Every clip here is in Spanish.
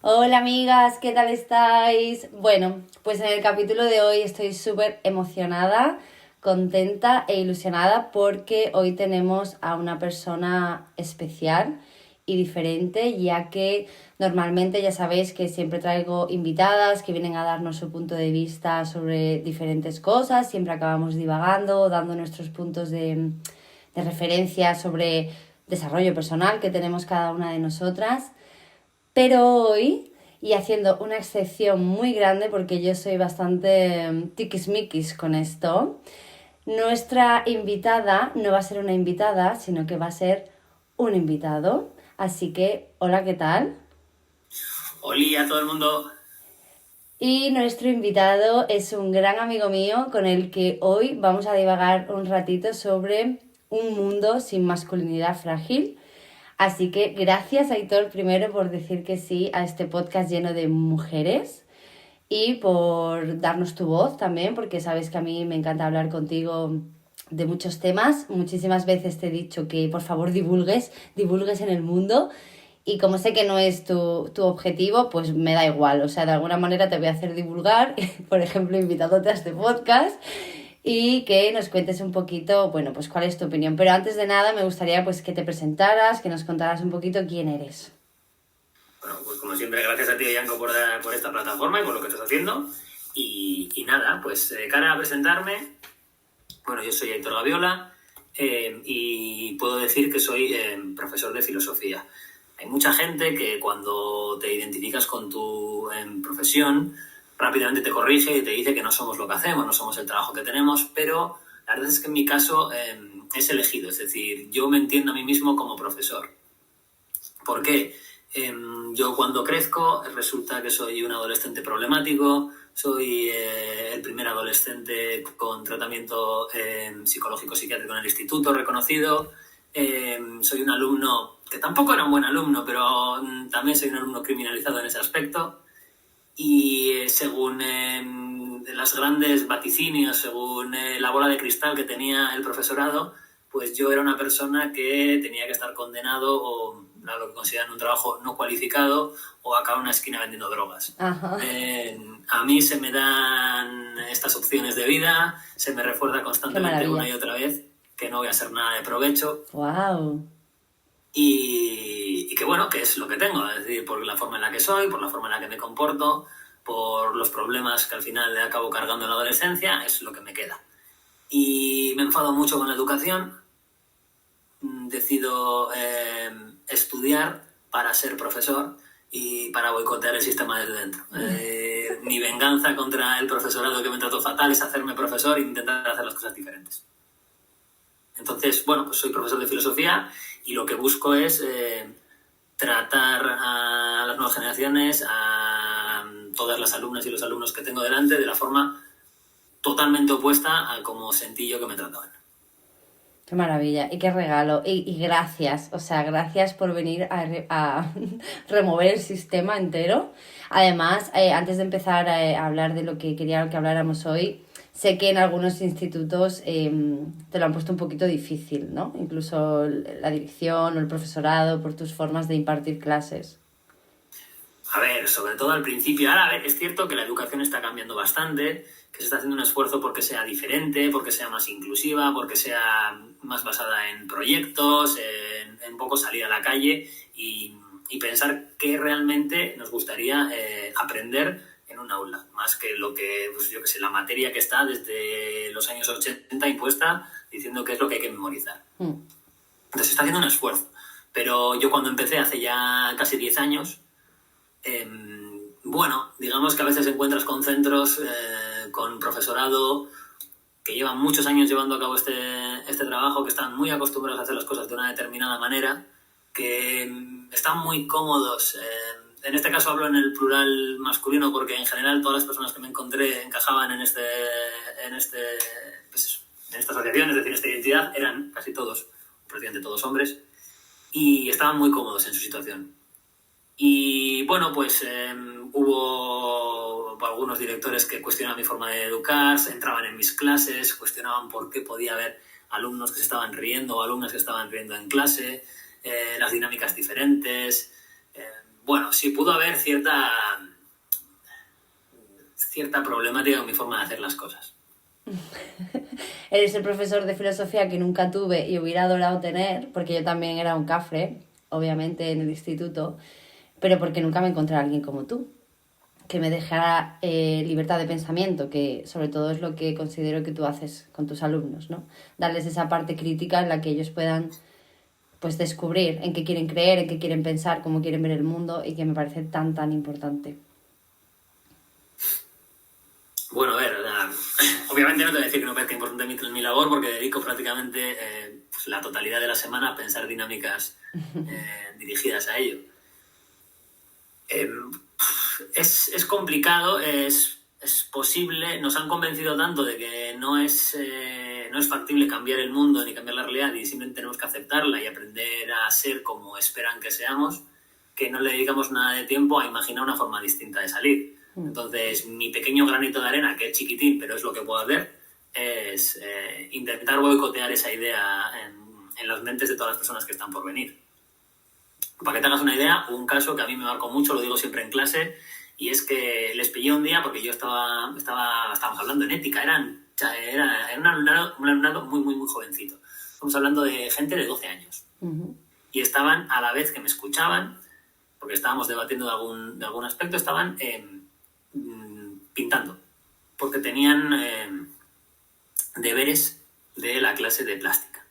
Hola amigas, ¿qué tal estáis? Bueno, pues en el capítulo de hoy estoy súper emocionada, contenta e ilusionada porque hoy tenemos a una persona especial y diferente, ya que normalmente ya sabéis que siempre traigo invitadas que vienen a darnos su punto de vista sobre diferentes cosas, siempre acabamos divagando, dando nuestros puntos de referencia sobre desarrollo personal que tenemos cada una de nosotras. Pero hoy, y haciendo una excepción muy grande porque yo soy bastante tiquismiquis con esto, nuestra invitada no va a ser una invitada, sino que va a ser un invitado. Así que, hola, ¿qué tal? Oli a todo el mundo. Y nuestro invitado es un gran amigo mío con el que hoy vamos a divagar un ratito sobre un mundo sin masculinidad frágil. Así que gracias, Aitor, primero por decir que sí a este podcast lleno de mujeres y por darnos tu voz también, porque sabes que a mí me encanta hablar contigo de muchos temas. Muchísimas veces te he dicho que por favor divulgues en el mundo. Y como sé que no es tu objetivo, pues me da igual. O sea, de alguna manera te voy a hacer divulgar, por ejemplo, invitándote a este podcast y que nos cuentes un poquito, bueno, pues cuál es tu opinión. Pero antes de nada me gustaría pues que te presentaras, que nos contaras un poquito quién eres. Bueno, pues como siempre, gracias a ti, Yanko, por esta plataforma y por lo que estás haciendo. Y nada, pues cara a presentarme, bueno, yo soy Héctor Gaviola y puedo decir que soy profesor de filosofía. Hay mucha gente que cuando te identificas con tu profesión, rápidamente te corrige y te dice que no somos lo que hacemos, no somos el trabajo que tenemos, pero la verdad es que en mi caso es elegido, es decir, yo me entiendo a mí mismo como profesor. ¿Por qué? Yo cuando crezco resulta que soy un adolescente problemático, soy el primer adolescente con tratamiento psicológico psiquiátrico en el instituto reconocido, soy un alumno que tampoco era un buen alumno, pero también soy un alumno criminalizado en ese aspecto y según las grandes vaticinios, según la bola de cristal que tenía el profesorado, pues yo era una persona que tenía que estar condenado o a lo que consideran un trabajo no cualificado o acá en una esquina vendiendo drogas. Ajá. A mí se me dan estas opciones de vida, se me refuerza Qué constantemente una maravilla. y otra vez que no voy a ser nada de provecho Wow. y que bueno, que es lo que tengo, es decir, por la forma en la que soy, por la forma en la que me comporto, por los problemas que al final le acabo cargando en la adolescencia, es lo que me queda. Y me enfado mucho con la educación, decido estudiar para ser profesor y para boicotear el sistema desde dentro. Mi venganza contra el profesorado que me trató fatal es hacerme profesor e intentar hacer las cosas diferentes. Entonces, bueno, pues soy profesor de filosofía y lo que busco es tratar a las nuevas generaciones, a todas las alumnas y los alumnos que tengo delante, de la forma totalmente opuesta a como sentí yo que me trataban. Qué maravilla y qué regalo. Y gracias, o sea, gracias por venir a remover el sistema entero. Además, antes de empezar a hablar de lo que quería que habláramos hoy, sé que en algunos institutos te lo han puesto un poquito difícil, ¿no? Incluso la dirección o el profesorado por tus formas de impartir clases. A ver, sobre todo al principio. Ahora, a ver, es cierto que la educación está cambiando bastante, que se está haciendo un esfuerzo porque sea diferente, porque sea más inclusiva, porque sea más basada en proyectos, en poco salir a la calle y pensar qué realmente nos gustaría aprender en un aula, más que lo que, pues yo que sé, la materia que está desde los años 80 impuesta diciendo qué es lo que hay que memorizar. Entonces se está haciendo un esfuerzo. Pero yo cuando empecé hace ya casi 10 años, bueno, digamos que a veces encuentras con centros, con profesorado que llevan muchos años llevando a cabo este trabajo, que están muy acostumbrados a hacer las cosas de una determinada manera, que están muy cómodos. En este caso hablo en el plural masculino porque en general todas las personas que me encontré encajaban pues, en esta asociación, es decir, en esta identidad, eran casi todos, prácticamente todos hombres, y estaban muy cómodos en su situación. Y bueno, pues hubo algunos directores que cuestionaban mi forma de educar, entraban en mis clases, cuestionaban por qué podía haber alumnos que se estaban riendo o alumnas que estaban riendo en clase, las dinámicas diferentes. bueno, sí pudo haber cierta problemática con mi forma de hacer las cosas. Eres el profesor de filosofía que nunca tuve y hubiera adorado tener, porque yo también era un cafre, obviamente, en el instituto, pero porque nunca me encontré a alguien como tú, que me dejara libertad de pensamiento, que sobre todo es lo que considero que tú haces con tus alumnos, ¿no? Darles esa parte crítica en la que ellos puedan pues descubrir en qué quieren creer, en qué quieren pensar, cómo quieren ver el mundo, y que me parece tan importante. Bueno, a ver, obviamente no te voy a decir que no parezca importante mi labor, porque dedico prácticamente pues la totalidad de la semana a pensar dinámicas dirigidas a ello. Es complicado, es posible, nos han convencido tanto de que no es factible cambiar el mundo ni cambiar la realidad y simplemente tenemos que aceptarla y aprender a ser como esperan que seamos, que no le dedicamos nada de tiempo a imaginar una forma distinta de salir. Entonces, mi pequeño granito de arena, que es chiquitín, pero es lo que puedo hacer, es intentar boicotear esa idea en las mentes de todas las personas que están por venir. Para que te hagas una idea, hubo un caso que a mí me marcó mucho, lo digo siempre en clase, y es que les pillé un día, porque yo estábamos hablando en ética, era un alumnado muy jovencito. Estamos hablando de gente de 12 años. Uh-huh. Y estaban, a la vez que me escuchaban, porque estábamos debatiendo de algún aspecto, estaban pintando, porque tenían deberes de la clase de plástica.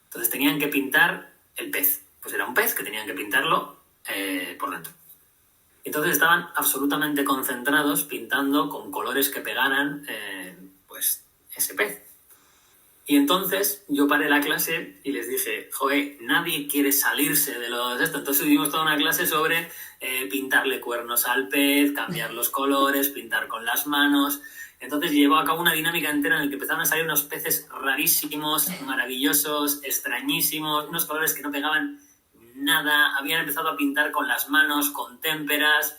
Entonces tenían que pintar el pez. Pues era un pez que tenían que pintarlo por dentro. Entonces estaban absolutamente concentrados pintando con colores que pegaran pues ese pez. Y entonces yo paré la clase y les dije, joder, nadie quiere salirse de esto. Entonces tuvimos toda una clase sobre pintarle cuernos al pez, cambiar los colores, pintar con las manos. Entonces llevó a cabo una dinámica entera en la que empezaron a salir unos peces rarísimos, maravillosos, extrañísimos, unos colores que no pegaban nada. Habían empezado a pintar con las manos, con témperas,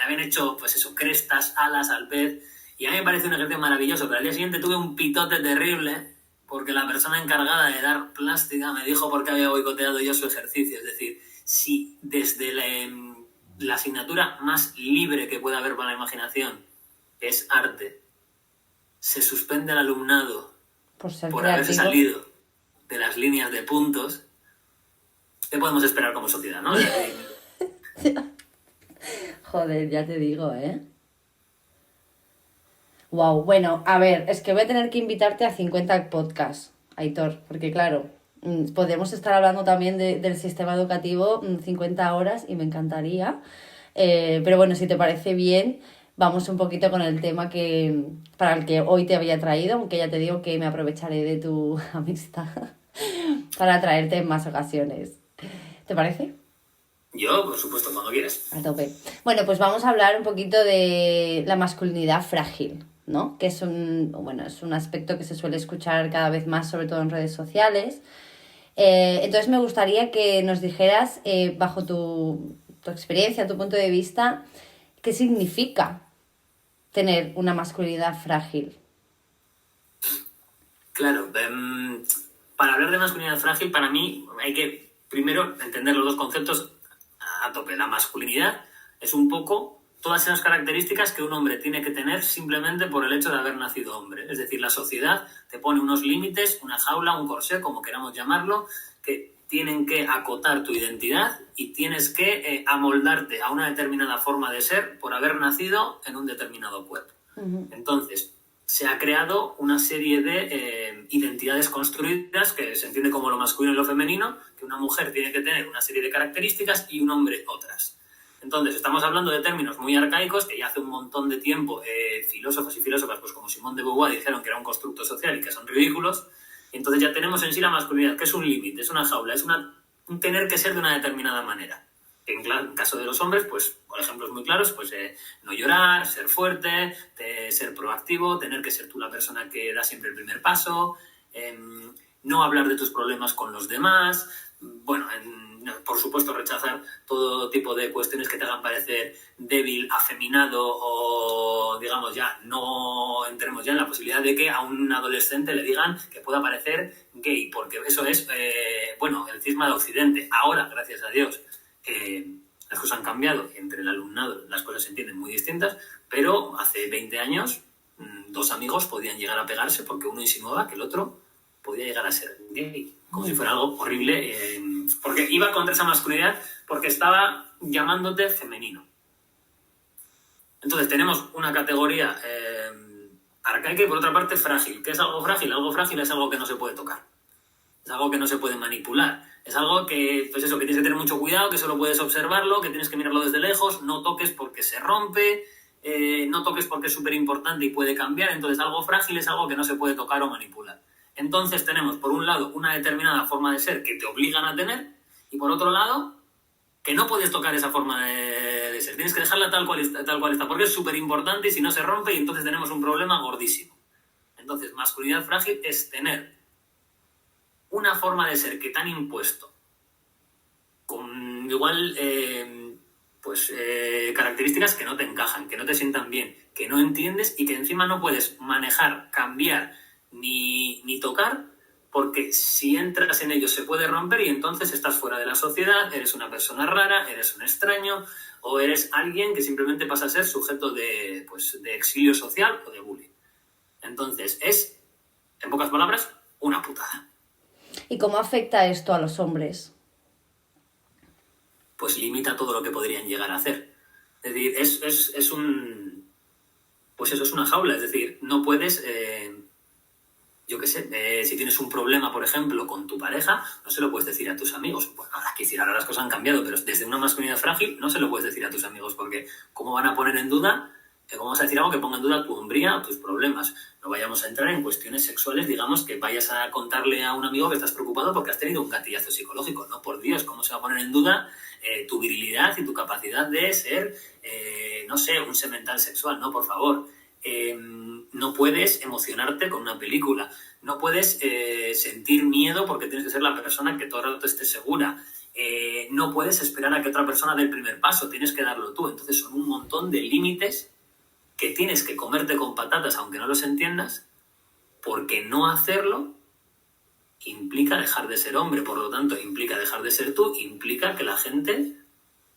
habían hecho, pues eso, crestas, alas al pez. Y a mí me parece un ejercicio maravilloso, pero al día siguiente tuve un pitote terrible porque la persona encargada de dar plástica me dijo por qué había boicoteado yo su ejercicio. Es decir, si desde la asignatura más libre que pueda haber para la imaginación, que es arte, se suspende al alumnado por haberse salido de las líneas de puntos, ¿qué podemos esperar como sociedad, no? Joder, ya te digo, Wow, bueno, a ver, es que voy a tener que invitarte a 50 podcasts, Aitor, porque claro, podemos estar hablando también del sistema educativo 50 horas y me encantaría, pero bueno, si te parece bien, vamos un poquito con el tema para el que hoy te había traído, aunque ya te digo que me aprovecharé de tu amistad para traerte en más ocasiones. ¿Te parece? Yo, por supuesto, cuando quieras. A tope. Bueno, pues vamos a hablar un poquito de la masculinidad frágil, ¿no? Que es un aspecto que se suele escuchar cada vez más, sobre todo en redes sociales. Entonces me gustaría que nos dijeras, bajo tu experiencia, tu punto de vista, ¿qué significa tener una masculinidad frágil? Claro, para hablar de masculinidad frágil, para mí hay que primero entender los dos conceptos a tope. La masculinidad es un poco todas esas características que un hombre tiene que tener simplemente por el hecho de haber nacido hombre. Es decir, la sociedad te pone unos límites, una jaula, un corsé, como queramos llamarlo, que tienen que acotar tu identidad y tienes que amoldarte a una determinada forma de ser por haber nacido en un determinado cuerpo. Uh-huh. Entonces, se ha creado una serie de identidades construidas que se entiende como lo masculino y lo femenino, que una mujer tiene que tener una serie de características y un hombre otras. Entonces, estamos hablando de términos muy arcaicos que ya hace un montón de tiempo filósofos y filósofas, pues como Simone de Beauvoir, dijeron que era un constructo social y que son ridículos. Y entonces ya tenemos en sí la masculinidad, que es un límite, es una jaula, es un tener que ser de una determinada manera. En caso de los hombres, pues, por ejemplos muy claros, pues no llorar, ser fuerte, ser proactivo, tener que ser tú la persona que da siempre el primer paso, no hablar de tus problemas con los demás, bueno, por supuesto rechazar todo tipo de cuestiones que te hagan parecer débil, afeminado o, digamos, ya no entremos ya en la posibilidad de que a un adolescente le digan que pueda parecer gay, porque eso es, el cisma de Occidente. Ahora, gracias a Dios, las cosas han cambiado, entre el alumnado las cosas se entienden muy distintas, pero hace 20 años 2 amigos podían llegar a pegarse porque uno insinuaba que el otro podía llegar a ser gay, como si fuera algo horrible, porque iba contra esa masculinidad, porque estaba llamándote femenino. Entonces tenemos una categoría arcaica y por otra parte frágil. ¿Qué es algo frágil? Algo frágil es algo que no se puede tocar. Es algo que no se puede manipular. Es algo que, pues eso, que tienes que tener mucho cuidado, que solo puedes observarlo, que tienes que mirarlo desde lejos, no toques porque se rompe, no toques porque es súper importante y puede cambiar. Entonces algo frágil es algo que no se puede tocar o manipular. Entonces tenemos, por un lado, una determinada forma de ser que te obligan a tener y por otro lado, que no puedes tocar esa forma de ser. Tienes que dejarla tal cual está, porque es súper importante y si no se rompe y entonces tenemos un problema gordísimo. Entonces, masculinidad frágil es tener una forma de ser que te han impuesto con igual características que no te encajan, que no te sientan bien, que no entiendes y que encima no puedes manejar, cambiar ni tocar, porque si entras en ello se puede romper y entonces estás fuera de la sociedad, eres una persona rara, eres un extraño o eres alguien que simplemente pasa a ser sujeto de exilio social o de bullying. Entonces es, en pocas palabras, una putada. ¿Y cómo afecta esto a los hombres? Pues limita todo lo que podrían llegar a hacer. Es decir, es una jaula. Es decir, no puedes, si tienes un problema, por ejemplo, con tu pareja, no se lo puedes decir a tus amigos. Pues ahora las cosas han cambiado, pero desde una masculinidad frágil no se lo puedes decir a tus amigos, porque ¿cómo van a poner en duda? ¿Cómo vas a decir algo que ponga en duda tu hombría o tus problemas? No vayamos a entrar en cuestiones sexuales, digamos, que vayas a contarle a un amigo que estás preocupado porque has tenido un gatillazo psicológico. No, por Dios, ¿cómo se va a poner en duda tu virilidad y tu capacidad de ser, un semental sexual? No, por favor. No puedes emocionarte con una película. No puedes sentir miedo porque tienes que ser la persona que todo el rato esté segura. No puedes esperar a que otra persona dé el primer paso, tienes que darlo tú. Entonces son un montón de límites que tienes que comerte con patatas aunque no los entiendas, porque no hacerlo implica dejar de ser hombre, por lo tanto implica dejar de ser tú, implica que la gente,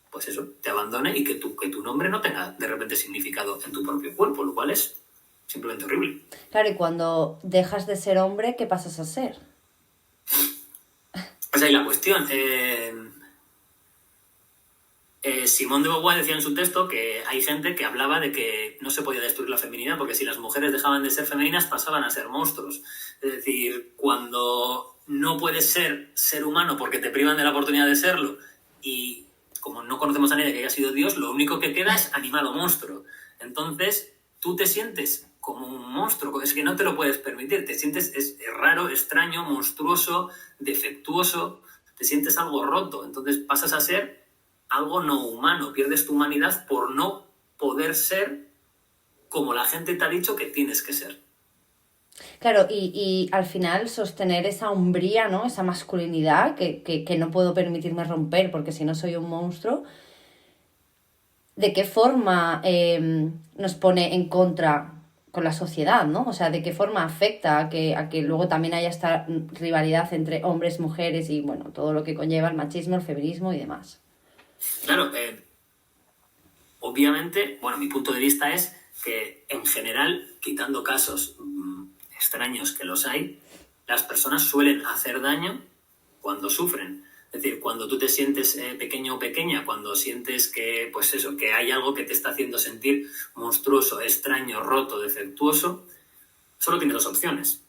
pues eso, te abandone y que tu nombre no tenga de repente significado en tu propio cuerpo, lo cual es simplemente horrible. Claro, y cuando dejas de ser hombre, ¿qué pasas a ser? Esa es la cuestión. Simone de Beauvoir decía en su texto que hay gente que hablaba de que no se podía destruir la feminidad porque si las mujeres dejaban de ser femeninas pasaban a ser monstruos. Es decir, cuando no puedes ser humano porque te privan de la oportunidad de serlo y como no conocemos a nadie que haya sido Dios, lo único que queda es animal o monstruo. Entonces, tú te sientes como un monstruo, es que no te lo puedes permitir, te sientes es raro, extraño, monstruoso, defectuoso, te sientes algo roto, entonces pasas a ser algo no humano, pierdes tu humanidad por no poder ser como la gente te ha dicho que tienes que ser. Claro, y al final sostener esa hombría, ¿no? Esa masculinidad que no puedo permitirme romper porque si no soy un monstruo. ¿De qué forma nos pone en contra con la sociedad, ¿no? O sea, ¿de qué forma afecta a que luego también haya esta rivalidad entre hombres, mujeres y, bueno, todo lo que conlleva el machismo, el feminismo y demás? Claro, obviamente, bueno, mi punto de vista es que en general, quitando casos extraños que los hay, las personas suelen hacer daño cuando sufren. Es decir, cuando tú te sientes pequeño o pequeña, cuando sientes que, pues eso, que hay algo que te está haciendo sentir monstruoso, extraño, roto, defectuoso, solo tienes 2 opciones.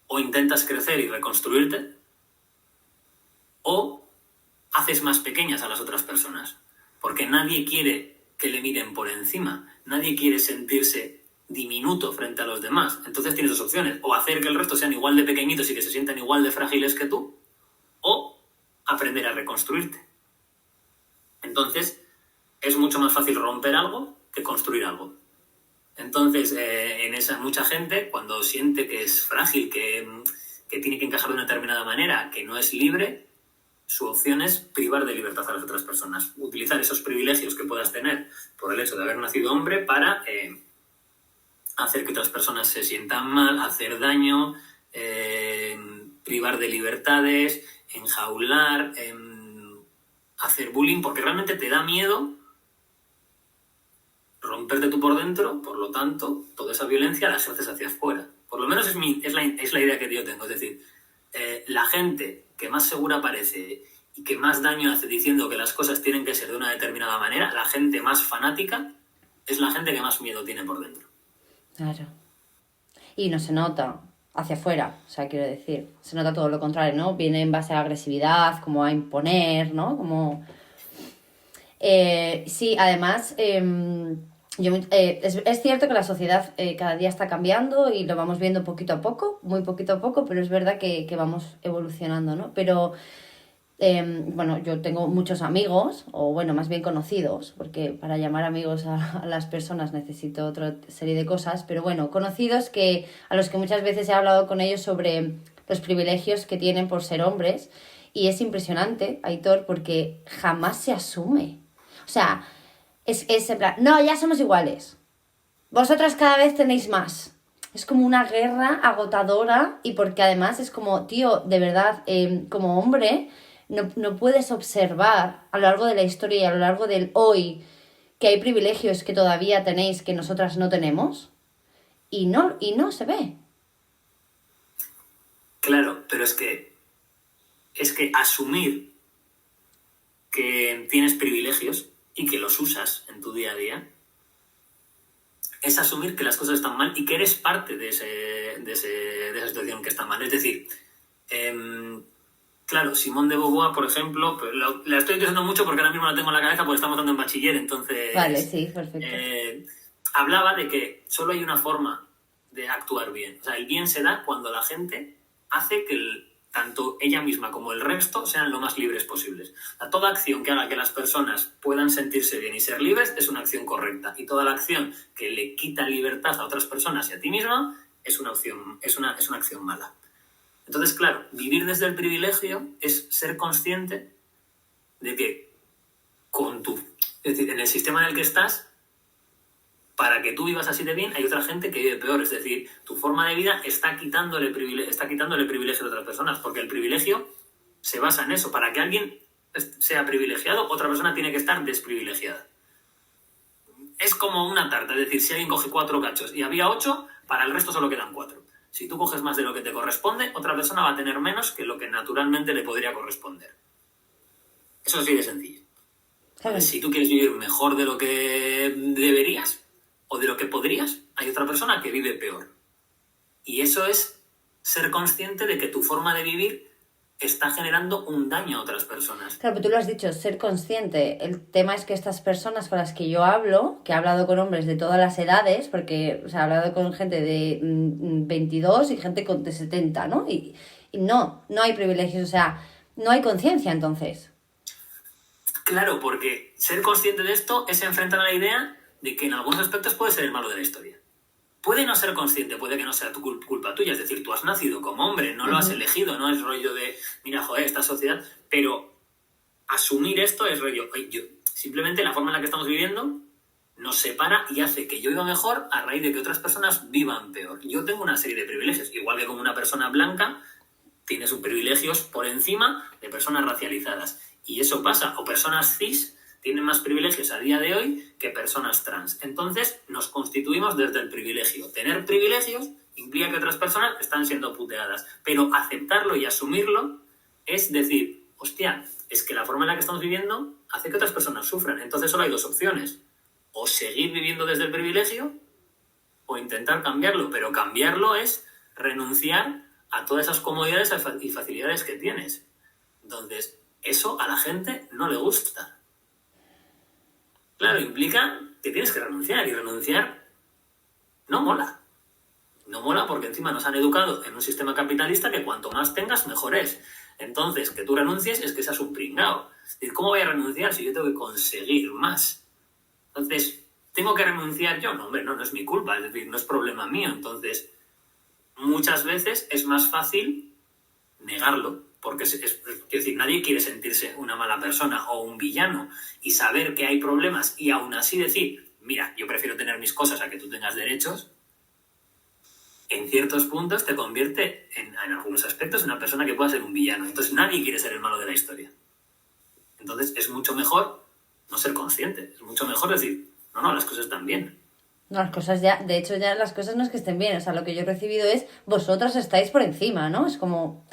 O intentas crecer y reconstruirte, o haces más pequeñas a las otras personas. Porque nadie quiere que le miren por encima. Nadie quiere sentirse diminuto frente a los demás. Entonces tienes 2 opciones. O hacer que el resto sean igual de pequeñitos y que se sientan igual de frágiles que tú, o aprender a reconstruirte. Entonces, es mucho más fácil romper algo que construir algo. Entonces, mucha gente, cuando siente que es frágil, que tiene que encajar de una determinada manera, que no es libre, su opción es privar de libertad a las otras personas. Utilizar esos privilegios que puedas tener por el hecho de haber nacido hombre para hacer que otras personas se sientan mal, hacer daño, privar de libertades, enjaular, hacer bullying porque realmente te da miedo romperte tú por dentro, por lo tanto, toda esa violencia la ejerces hacia afuera. Por lo menos es la idea que yo tengo. Es decir, la gente que más segura parece y que más daño hace diciendo que las cosas tienen que ser de una determinada manera, la gente más fanática es la gente que más miedo tiene por dentro. Claro. Y no se nota hacia afuera, o sea, quiero decir, se nota todo lo contrario, ¿no? Viene en base a agresividad, como a imponer, ¿no? Como... sí, además, es cierto que la sociedad cada día está cambiando y lo vamos viendo poquito a poco, muy poquito a poco, pero es verdad que vamos evolucionando, ¿no? Pero, bueno, yo tengo muchos amigos, o bueno, más bien conocidos, porque para llamar amigos a las personas necesito otra serie de cosas, pero bueno, conocidos a los que muchas veces he hablado con ellos sobre los privilegios que tienen por ser hombres, y es impresionante, Aitor, porque jamás se asume. O sea, es en plan, no, ya somos iguales. Vosotras cada vez tenéis más. Es como una guerra agotadora y porque además es como, tío, de verdad, como hombre, no puedes observar a lo largo de la historia y a lo largo del hoy que hay privilegios que todavía tenéis que nosotras no tenemos y no se ve. Claro, pero es que asumir que tienes privilegios y que los usas en tu día a día es asumir que las cosas están mal y que eres parte de esa situación que está mal. Es decir, claro, Simone de Beauvoir, por ejemplo, la estoy utilizando mucho porque ahora mismo la tengo en la cabeza porque estamos dando en bachiller, entonces... Vale, sí, perfecto. Hablaba de que solo hay una forma de actuar bien. O sea, el bien se da cuando la gente hace que tanto ella misma como el resto sean lo más libres posibles. O sea, toda acción que haga que las personas puedan sentirse bien y ser libres es una acción correcta. Y toda la acción que le quita libertad a otras personas y a ti misma es una acción mala. Entonces, claro, vivir desde el privilegio es ser consciente de que es decir, en el sistema en el que estás, para que tú vivas así de bien, hay otra gente que vive peor. Es decir, tu forma de vida está quitándole privilegio a otras personas, porque el privilegio se basa en eso. Para que alguien sea privilegiado, otra persona tiene que estar desprivilegiada. Es como una tarta, es decir, si alguien coge 4 cachos y había 8, para el resto solo quedan 4. Si tú coges más de lo que te corresponde, otra persona va a tener menos que lo que naturalmente le podría corresponder. Eso es así de sencillo. Entonces, si tú quieres vivir mejor de lo que deberías o de lo que podrías, hay otra persona que vive peor. Y eso es ser consciente de que tu forma de vivir está generando un daño a otras personas. Claro, pero tú lo has dicho, ser consciente. El tema es que estas personas con las que yo hablo, que he hablado con hombres de todas las edades, porque he hablado con gente de 22 y gente de 70, ¿no? Y no hay privilegios, o sea, no hay conciencia entonces. Claro, porque ser consciente de esto es enfrentar a la idea de que en algunos aspectos puede ser el malo de la historia. Puede no ser consciente, puede que no sea tu culpa tuya, es decir, tú has nacido como hombre, no lo has elegido, no es rollo de, mira, joder, esta sociedad, pero asumir esto es rollo, simplemente la forma en la que estamos viviendo nos separa y hace que yo viva mejor a raíz de que otras personas vivan peor. Yo tengo una serie de privilegios, igual que como una persona blanca tiene sus privilegios por encima de personas racializadas. Y eso pasa, o personas cis tienen más privilegios a día de hoy que personas trans. Entonces nos constituimos desde el privilegio. Tener privilegios implica que otras personas están siendo puteadas, pero aceptarlo y asumirlo es decir, hostia, es que la forma en la que estamos viviendo hace que otras personas sufran. Entonces solo hay 2 opciones, o seguir viviendo desde el privilegio o intentar cambiarlo, pero cambiarlo es renunciar a todas esas comodidades y facilidades que tienes. Entonces, eso a la gente no le gusta. Claro, implica que tienes que renunciar, y renunciar no mola. No mola porque encima nos han educado en un sistema capitalista que cuanto más tengas, mejor es. Entonces, que tú renuncies es que seas un pringao. Es decir, ¿cómo voy a renunciar si yo tengo que conseguir más? Entonces, ¿tengo que renunciar yo? No, hombre, no es mi culpa, es decir, no es problema mío. Entonces, muchas veces es más fácil negarlo, porque es decir, nadie quiere sentirse una mala persona o un villano y saber que hay problemas y aún así decir, mira, yo prefiero tener mis cosas a que tú tengas derechos, en ciertos puntos te convierte en algunos aspectos en una persona que pueda ser un villano. Entonces nadie quiere ser el malo de la historia. Entonces es mucho mejor no ser consciente, es mucho mejor decir, no, las cosas están bien. No, las cosas ya, de hecho ya las cosas no es que estén bien, o sea, lo que yo he recibido es, vosotras estáis por encima, ¿no? Es como,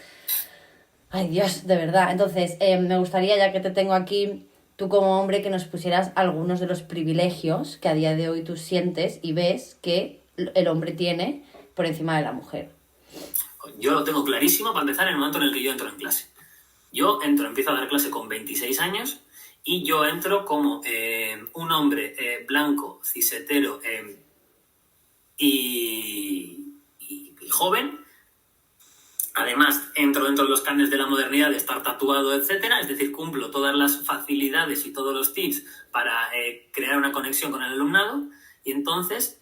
ay Dios, de verdad. Entonces, me gustaría, ya que te tengo aquí, tú como hombre, que nos pusieras algunos de los privilegios que a día de hoy tú sientes y ves que el hombre tiene por encima de la mujer. Yo lo tengo clarísimo para empezar en el momento en el que yo entro en clase. Empiezo a dar clase con 26 años y yo entro como un hombre blanco, cisetero y joven. Además, entro dentro de los cánones de la modernidad de estar tatuado, etcétera, es decir, cumplo todas las facilidades y todos los tips para crear una conexión con el alumnado y entonces,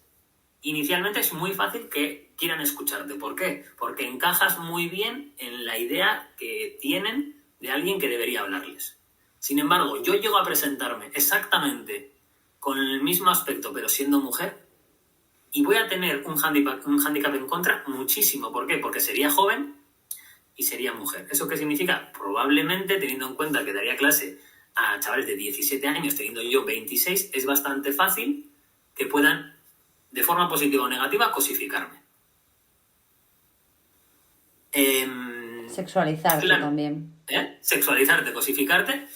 inicialmente es muy fácil que quieran escucharte. ¿Por qué? Porque encajas muy bien en la idea que tienen de alguien que debería hablarles. Sin embargo, yo llego a presentarme exactamente con el mismo aspecto, pero siendo mujer, y voy a tener un hándicap en contra muchísimo. ¿Por qué? Porque sería joven y sería mujer. ¿Eso qué significa? Probablemente, teniendo en cuenta que daría clase a chavales de 17 años, teniendo yo 26, es bastante fácil que puedan, de forma positiva o negativa, cosificarme. Sexualizarte Claro, también. Sexualizarte, cosificarte,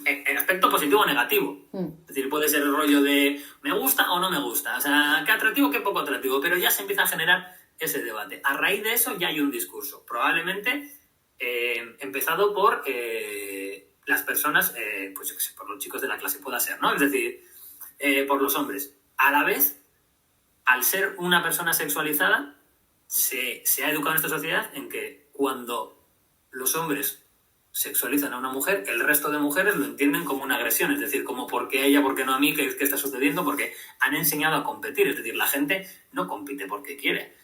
en aspecto positivo o negativo. Es decir, puede ser el rollo de me gusta o no me gusta. O sea, qué atractivo, qué poco atractivo. Pero ya se empieza a generar ese debate. A raíz de eso ya hay un discurso. Probablemente empezado por las personas, pues por los chicos de la clase pueda ser, ¿no? Es decir, por los hombres. A la vez, al ser una persona sexualizada, se ha educado en esta sociedad en que cuando los hombres sexualizan a una mujer, el resto de mujeres lo entienden como una agresión, es decir, como ¿por qué a ella, por qué no a mí? ¿Qué está sucediendo? Porque han enseñado a competir, es decir, la gente no compite porque quiere.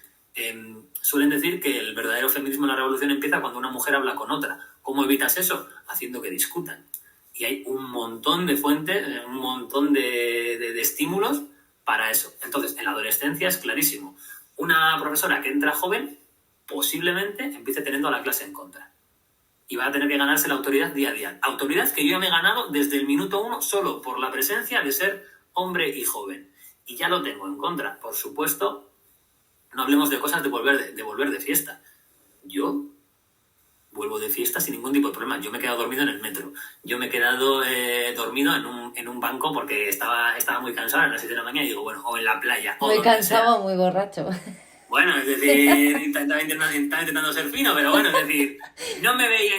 Suelen decir que el verdadero feminismo en la revolución empieza cuando una mujer habla con otra. ¿Cómo evitas eso? Haciendo que discutan. Y hay un montón de fuentes, un montón de estímulos para eso. Entonces, en la adolescencia es clarísimo. Una profesora que entra joven posiblemente empiece teniendo a la clase en contra. Y va a tener que ganarse la autoridad día a día. Autoridad que yo ya me he ganado desde el minuto 1 solo por la presencia de ser hombre y joven. Y ya lo tengo en contra. Por supuesto, no hablemos de cosas de volver de fiesta. Yo vuelvo de fiesta sin ningún tipo de problema. Yo me he quedado dormido en el metro. Yo me he quedado dormido en un banco porque estaba muy cansado a las 7 de la mañana y digo, bueno, o en la playa. Muy cansado o muy borracho. Bueno, es decir, estaba intentando ser fino, pero bueno, es decir, no me veía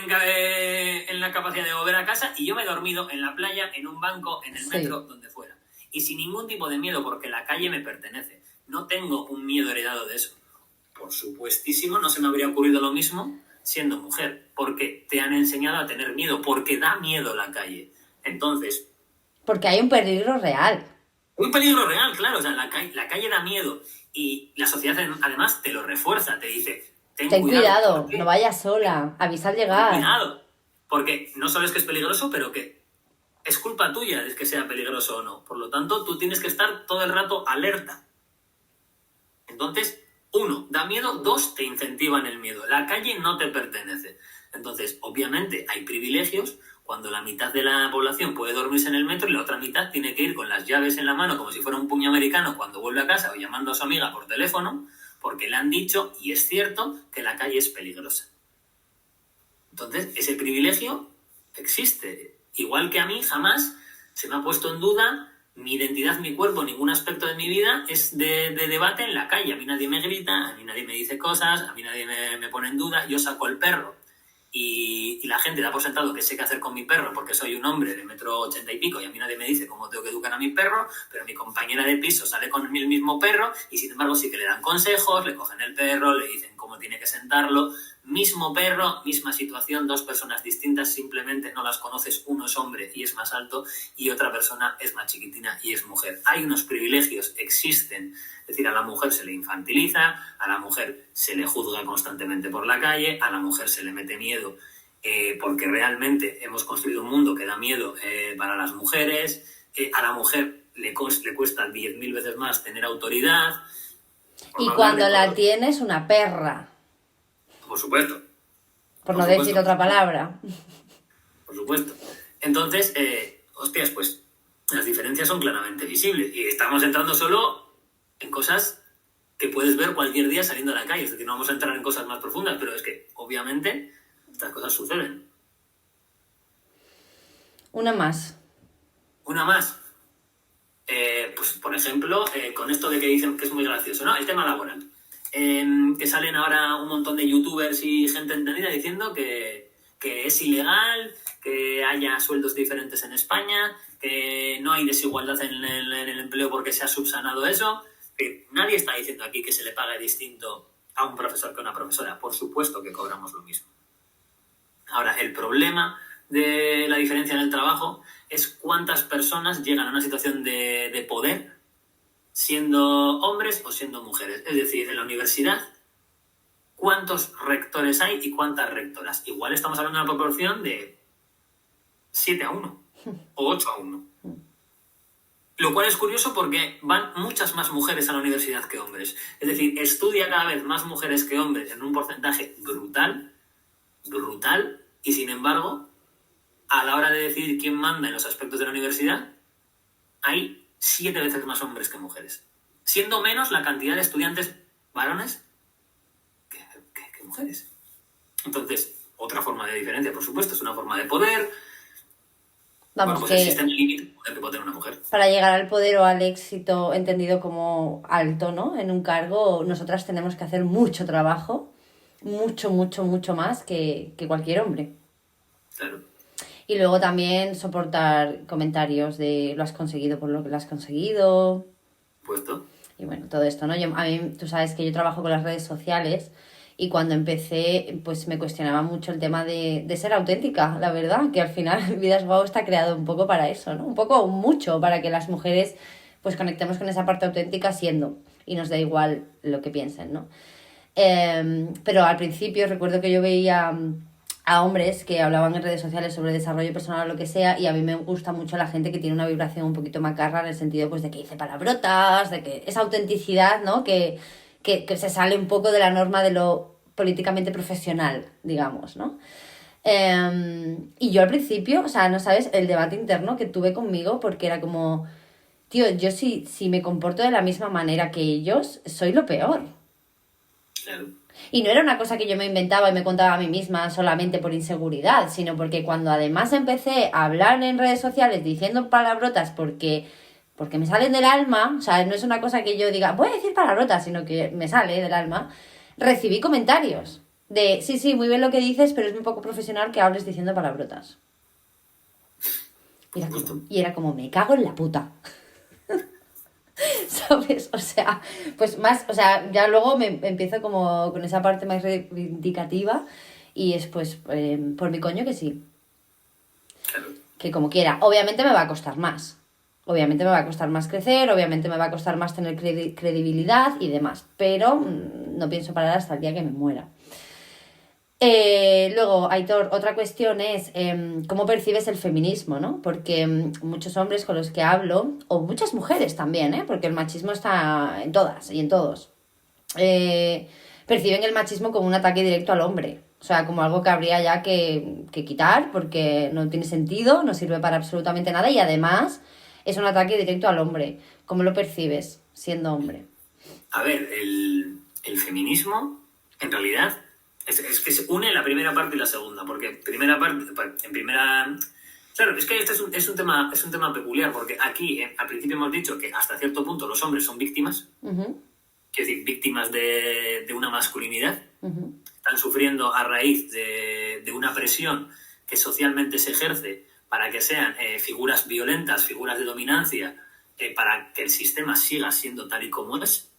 en la capacidad de volver a casa y yo me he dormido en la playa, en un banco, en el metro, donde fuera. Y sin ningún tipo de miedo, porque la calle me pertenece. No tengo un miedo heredado de eso. Por supuestísimo, no se me habría ocurrido lo mismo siendo mujer, porque te han enseñado a tener miedo, porque da miedo la calle. Entonces... Porque hay un peligro real. Un peligro real, claro, o sea, la calle da miedo. Y la sociedad además te lo refuerza, te dice, ten cuidado, no vayas sola, avisa al llegar. Ten cuidado, porque no solo es que es peligroso, pero que es culpa tuya de que sea peligroso o no. Por lo tanto, tú tienes que estar todo el rato alerta. Entonces, 1, da miedo, 2, te incentivan el miedo. La calle no te pertenece. Entonces, obviamente, hay privilegios cuando la mitad de la población puede dormirse en el metro y la otra mitad tiene que ir con las llaves en la mano como si fuera un puño americano cuando vuelve a casa o llamando a su amiga por teléfono porque le han dicho, y es cierto, que la calle es peligrosa. Entonces, ese privilegio existe. Igual que a mí jamás se me ha puesto en duda mi identidad, mi cuerpo, ningún aspecto de mi vida es de debate en la calle. A mí nadie me grita, a mí nadie me dice cosas, a mí nadie me pone en duda. Yo saco el perro y la gente da por sentado que sé qué hacer con mi perro porque soy un hombre de 1,80 m y pico y a mí nadie me dice cómo tengo que educar a mi perro, pero mi compañera de piso sale con el mismo perro y sin embargo sí que le dan consejos, le cogen el perro, le dicen cómo tiene que sentarlo. Mismo perro, misma situación, 2 personas distintas, simplemente no las conoces, uno es hombre y es más alto y otra persona es más chiquitina y es mujer. Hay unos privilegios, existen. Es decir, a la mujer se le infantiliza, a la mujer se le juzga constantemente por la calle, a la mujer se le mete miedo porque realmente hemos construido un mundo que da miedo para las mujeres, a la mujer le cuesta 10.000 veces más tener autoridad. Y cuando la tienes, una perra. Por supuesto. Por no decir otra palabra. Por supuesto. Entonces, hostias, pues las diferencias son claramente visibles y estamos entrando solo en cosas que puedes ver cualquier día saliendo a la calle. Es decir, no vamos a entrar en cosas más profundas, pero es que, obviamente, estas cosas suceden. Una más. Una más. Pues, por ejemplo, con esto de que dicen que es muy gracioso, ¿no? El tema laboral. Que salen ahora un montón de youtubers y gente entendida diciendo que es ilegal, que haya sueldos diferentes en España, que no hay desigualdad en el empleo porque se ha subsanado eso. Que nadie está diciendo aquí que se le pague distinto a un profesor que a una profesora. Por supuesto que cobramos lo mismo. Ahora, el problema de la diferencia en el trabajo es cuántas personas llegan a una situación de poder siendo hombres o siendo mujeres. Es decir, en la universidad, ¿cuántos rectores hay y cuántas rectoras? Igual estamos hablando de una proporción de 7-1 o 8-1. Lo cual es curioso porque van muchas más mujeres a la universidad que hombres. Es decir, estudia cada vez más mujeres que hombres en un porcentaje brutal, y sin embargo, a la hora de decidir quién manda en los aspectos de la universidad, hay 7 veces más hombres que mujeres. Siendo menos la cantidad de estudiantes varones que mujeres. Entonces, otra forma de diferencia, por supuesto, es una forma de poder. Vamos, pues que existe el límite de poder que puede tener una mujer. para llegar al poder o al éxito entendido como alto, ¿no? En un cargo, nosotras tenemos que hacer mucho trabajo, mucho más que cualquier hombre. Claro. Y luego también soportar comentarios de lo has conseguido por lo que lo has conseguido. Puesto. Y bueno, todo esto, ¿no? A mí, tú sabes que yo trabajo con las redes sociales y cuando empecé, pues me cuestionaba mucho el tema de ser auténtica, la verdad, que al final Vidas Guau está creado un poco para eso, ¿no? Un poco, mucho, para que las mujeres pues conectemos con esa parte auténtica siendo y nos da igual lo que piensen, ¿no? Pero al principio recuerdo que yo veía a hombres que hablaban en redes sociales sobre desarrollo personal o lo que sea, y a mí me gusta mucho la gente que tiene una vibración un poquito macarra en el sentido pues de que dice palabrotas, de que esa autenticidad, ¿no? Que se sale un poco de la norma de lo políticamente profesional, digamos, ¿no? Y yo al principio, o sea, no sabes el debate interno que tuve conmigo, porque era como, tío, yo si me comporto de la misma manera que ellos, soy lo peor. Claro. Y no era una cosa que yo me inventaba y me contaba a mí misma solamente por inseguridad, sino porque cuando además empecé a hablar en redes sociales diciendo palabrotas porque me salen del alma, o sea, no es una cosa que yo diga, voy a decir palabrotas, sino que me sale del alma, recibí comentarios de, sí, muy bien lo que dices, pero es muy poco profesional que hables diciendo palabrotas. Y era como, me cago en la puta. ¿Sabes? O sea, pues más, o sea, ya luego me empiezo como con esa parte más reivindicativa y es pues por mi coño que sí. Claro. Que como quiera. Obviamente me va a costar más. Obviamente me va a costar más crecer, obviamente me va a costar más tener credibilidad y demás. Pero no pienso parar hasta el día que me muera. Luego, Aitor, otra cuestión es cómo percibes el feminismo, ¿no? Porque muchos hombres con los que hablo, o muchas mujeres también, porque el machismo está en todas y en todos, perciben el machismo como un ataque directo al hombre. O sea, como algo que habría ya que quitar porque no tiene sentido, no sirve para absolutamente nada y además es un ataque directo al hombre. ¿Cómo lo percibes siendo hombre? A ver, el feminismo, en realidad, es que se une la primera parte y la segunda, porque Claro, es que este es un tema peculiar, porque aquí al principio hemos dicho que hasta cierto punto los hombres son víctimas, Uh-huh. es decir, víctimas de una masculinidad, Uh-huh. están sufriendo a raíz de una presión que socialmente se ejerce para que sean figuras violentas, figuras de dominancia, para que el sistema siga siendo tal y como es.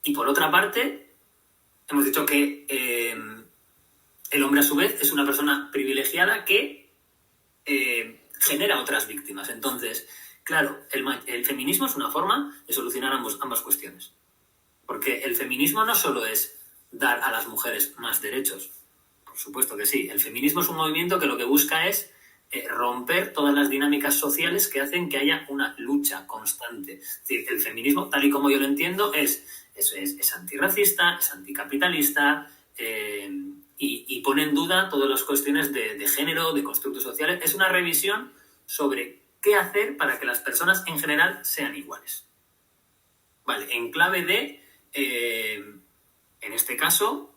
Y por otra parte, hemos dicho que el hombre a su vez es una persona privilegiada que genera otras víctimas. Entonces, claro, el feminismo es una forma de solucionar ambas cuestiones. Porque el feminismo no solo es dar a las mujeres más derechos, por supuesto que sí. El feminismo es un movimiento que lo que busca es romper todas las dinámicas sociales que hacen que haya una lucha constante. Es decir, el feminismo, tal y como yo lo entiendo, es antirracista, es anticapitalista y pone en duda todas las cuestiones de género, de constructos sociales. Es una revisión sobre qué hacer para que las personas en general sean iguales. Vale, en clave de, en este caso,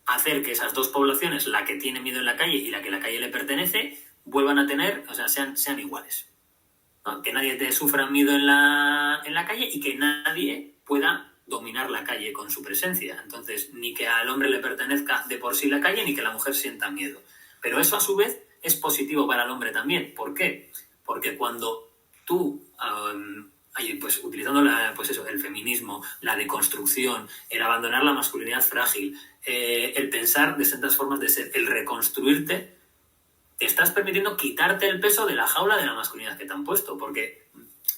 hacer que esas dos poblaciones, la que tiene miedo en la calle y la que la calle le pertenece, vuelvan a tener, o sea, sean iguales. ¿No? Que nadie te sufra miedo en la calle y que nadie pueda dominar la calle con su presencia. Entonces, ni que al hombre le pertenezca de por sí la calle, ni que la mujer sienta miedo. Pero eso, a su vez, es positivo para el hombre también. ¿Por qué? Porque cuando tú, pues utilizando el feminismo, la deconstrucción, el abandonar la masculinidad frágil, el pensar distintas formas de ser, el reconstruirte, te estás permitiendo quitarte el peso de la jaula de la masculinidad que te han puesto, porque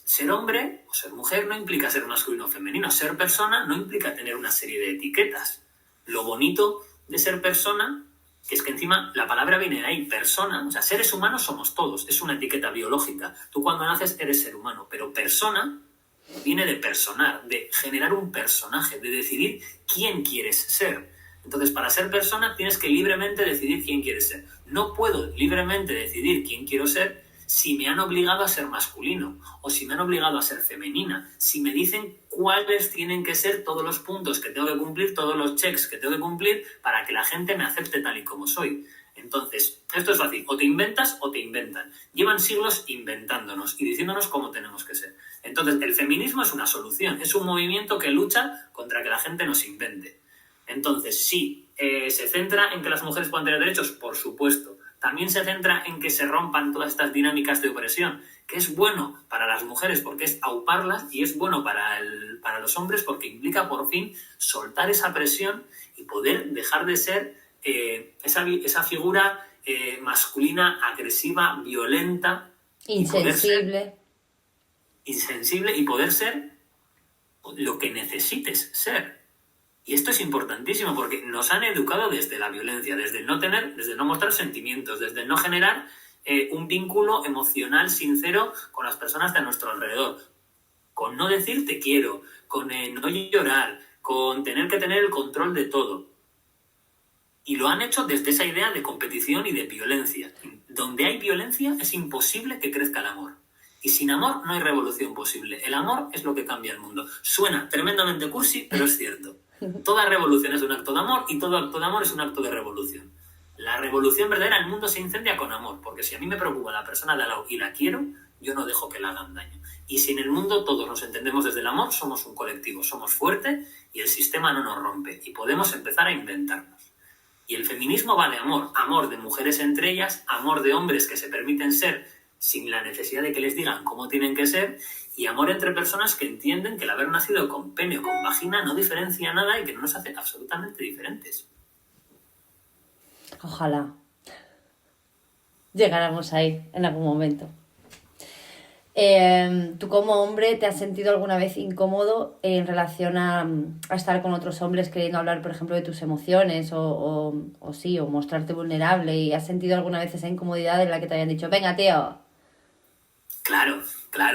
ser hombre o ser mujer no implica ser masculino o femenino. Ser persona no implica tener una serie de etiquetas. Lo bonito de ser persona, que es que encima la palabra viene de ahí, persona, o sea, seres humanos somos todos, es una etiqueta biológica. Tú cuando naces eres ser humano, pero persona viene de personar, de generar un personaje, de decidir quién quieres ser. Entonces, para ser persona tienes que libremente decidir quién quieres ser. No puedo libremente decidir quién quiero ser si me han obligado a ser masculino o si me han obligado a ser femenina, si me dicen cuáles tienen que ser todos los puntos que tengo que cumplir, todos los checks que tengo que cumplir para que la gente me acepte tal y como soy. Entonces, esto es fácil. O te inventas o te inventan. Llevan siglos inventándonos y diciéndonos cómo tenemos que ser. Entonces, el feminismo es una solución. Es un movimiento que lucha contra que la gente nos invente. Entonces, sí, ¿se centra en que las mujeres puedan tener derechos? Por supuesto. También se centra en que se rompan todas estas dinámicas de opresión, que es bueno para las mujeres porque es auparlas y es bueno para los hombres porque implica por fin soltar esa presión y poder dejar de ser esa figura masculina, agresiva, violenta. Insensible. Insensible y poder ser lo que necesites ser. Y esto es importantísimo porque nos han educado desde la violencia, desde el no mostrar sentimientos, desde el no generar un vínculo emocional sincero con las personas de nuestro alrededor. Con no decir te quiero, con no llorar, con tener que tener el control de todo. Y lo han hecho desde esa idea de competición y de violencia. Donde hay violencia es imposible que crezca el amor. Y sin amor no hay revolución posible. El amor es lo que cambia el mundo. Suena tremendamente cursi, pero es cierto. Toda revolución es un acto de amor y todo acto de amor es un acto de revolución. La revolución verdadera, el mundo se incendia con amor, porque si a mí me preocupa la persona de al lado y la quiero, yo no dejo que le hagan daño. Y si en el mundo todos nos entendemos desde el amor, somos un colectivo, somos fuertes y el sistema no nos rompe y podemos empezar a inventarnos. Y el feminismo va de amor, amor de mujeres entre ellas, amor de hombres que se permiten ser sin la necesidad de que les digan cómo tienen que ser, y amor entre personas que entienden que el haber nacido con pene o con vagina no diferencia nada y que no nos hace absolutamente diferentes. Ojalá llegáramos ahí en algún momento. ¿Tú como hombre te has sentido alguna vez incómodo en relación a estar con otros hombres queriendo hablar, por ejemplo, de tus emociones o mostrarte vulnerable? ¿Y has sentido alguna vez esa incomodidad en la que te habían dicho, venga, tío? Claro.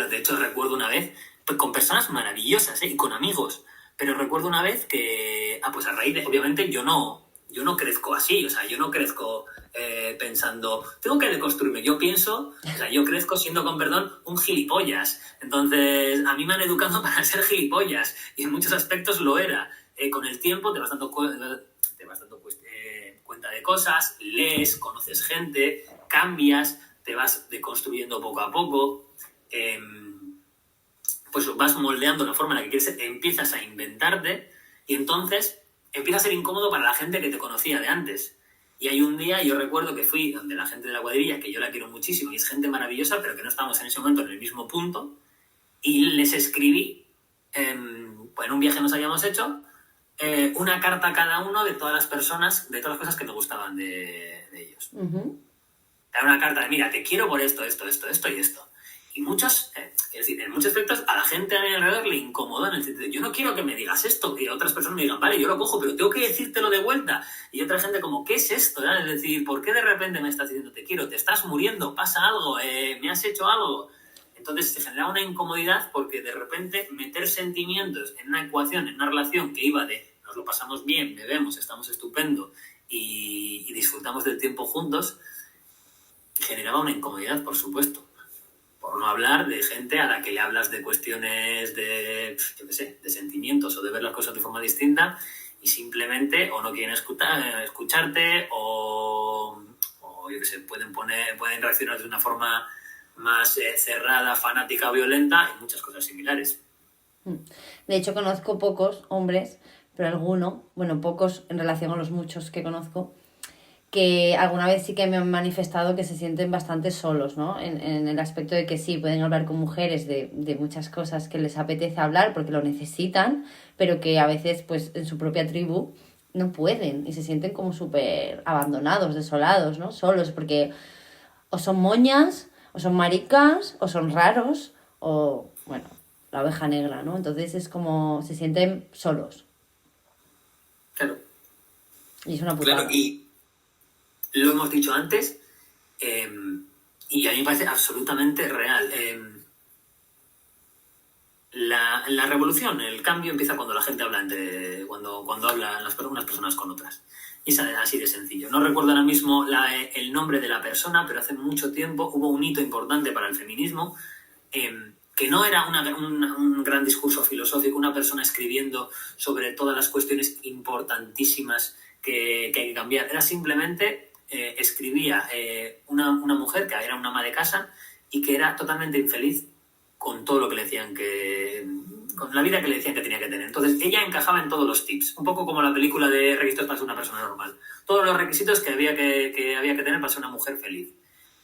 De hecho, recuerdo una vez, pues, con personas maravillosas, y con amigos, pero recuerdo una vez que, pues a raíz de, obviamente, yo no crezco así, o sea, yo no crezco pensando, tengo que deconstruirme. Yo crezco siendo, con perdón, un gilipollas. Entonces, a mí me han educado para ser gilipollas, y en muchos aspectos lo era. Con el tiempo te vas dando cuenta de cosas, lees, conoces gente, cambias, te vas deconstruyendo poco a poco, pues vas moldeando la forma en la que quieres ser, empiezas a inventarte y entonces empieza a ser incómodo para la gente que te conocía de antes. Y hay un día, yo recuerdo que fui donde la gente de la cuadrilla, que yo la quiero muchísimo y es gente maravillosa, pero que no estamos en ese momento en el mismo punto, y les escribí, pues en un viaje nos habíamos hecho, una carta a cada uno de todas las personas, de todas las cosas que me gustaban de ellos. Uh-huh. Dar una carta de, mira, te quiero por esto y esto. Y muchos, es decir, en muchos aspectos a la gente a mi alrededor le incomodó en el sentido de, yo no quiero que me digas esto, que otras personas me digan, vale, yo lo cojo, pero tengo que decírtelo de vuelta. Y otra gente como, ¿qué es esto? Es decir, ¿por qué de repente me estás diciendo te quiero? ¿Te estás muriendo? ¿Pasa algo? ¿Me has hecho algo? Entonces se genera una incomodidad porque de repente meter sentimientos en una ecuación, en una relación que iba de nos lo pasamos bien, bebemos, estamos estupendo y disfrutamos del tiempo juntos, generaba una incomodidad, por supuesto. Por no hablar de gente a la que le hablas de cuestiones de, yo qué sé, de sentimientos o de ver las cosas de forma distinta y simplemente o no quieren escucharte o yo qué sé, pueden reaccionar de una forma más cerrada, fanática, violenta y muchas cosas similares. De hecho, conozco pocos hombres, pero alguno, bueno, pocos en relación a los muchos que conozco, que alguna vez sí que me han manifestado que se sienten bastante solos, ¿no? En el aspecto de que sí, pueden hablar con mujeres de muchas cosas que les apetece hablar porque lo necesitan, pero que a veces, pues, en su propia tribu no pueden y se sienten como súper abandonados, desolados, ¿no? Solos, porque o son moñas, o son maricas, o son raros, o, bueno, la oveja negra, ¿no? Entonces es como se sienten solos. Claro. Y es una putada. Claro, y lo hemos dicho antes, y a mí me parece absolutamente real. La revolución, el cambio empieza cuando la gente habla cuando hablan unas personas con otras. Y es así de sencillo. No recuerdo ahora mismo el nombre de la persona, pero hace mucho tiempo hubo un hito importante para el feminismo, que no era un gran discurso filosófico, una persona escribiendo sobre todas las cuestiones importantísimas que hay que cambiar. Era simplemente, escribía una mujer que era una ama de casa y que era totalmente infeliz con todo lo que le decían con la vida que le decían que tenía que tener. Entonces, ella encajaba en todos los tips, un poco como la película de Requisitos para ser una persona normal. Todos los requisitos que había que tener para ser una mujer feliz.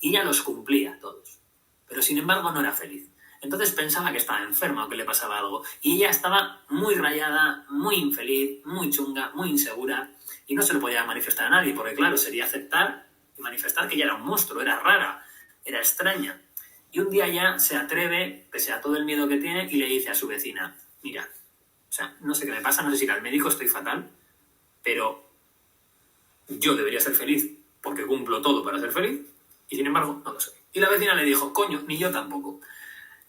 Y ella los cumplía todos. Pero, sin embargo, no era feliz. Entonces pensaba que estaba enferma o que le pasaba algo. Y ella estaba muy rayada, muy infeliz, muy chunga, muy insegura. Y no se lo podía manifestar a nadie, porque, claro, sería aceptar y manifestar que ella era un monstruo, era rara, era extraña. Y un día ya se atreve, pese a todo el miedo que tiene, y le dice a su vecina, mira, o sea, no sé qué me pasa, no sé si ir al médico, estoy fatal, pero yo debería ser feliz porque cumplo todo para ser feliz, y sin embargo no lo soy. Y la vecina le dijo, coño, ni yo tampoco.